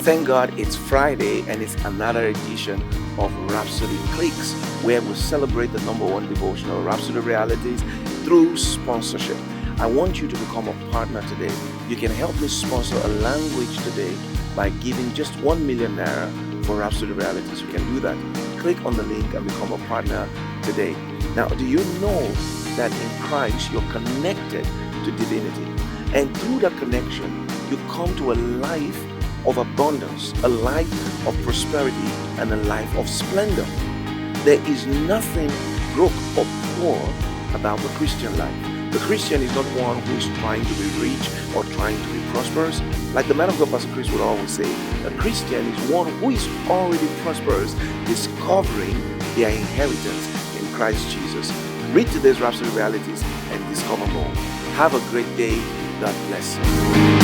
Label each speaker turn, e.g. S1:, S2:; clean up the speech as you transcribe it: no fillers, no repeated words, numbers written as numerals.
S1: Thank God it's Friday and it's another edition of Rhapsody Clicks, where we celebrate the number one devotional, Rhapsody Realities, through sponsorship. I want you to become a partner today. You can help me sponsor a language today by giving just 1 million naira for Rhapsody Realities. You can do that. Click on the link and become a partner today. Now, do you know that in Christ you're connected to divinity? And through that connection, you come to a life of abundance, a life of prosperity, and a life of splendor. There is nothing broke or poor about the Christian life. The Christian is not one who is trying to be rich or trying to be prosperous. Like the man of God, Pastor Chris, would always say, a Christian is one who is already prosperous, discovering their inheritance in Christ Jesus. Read today's Rhapsody Realities and discover more. Have a great day. God bless you.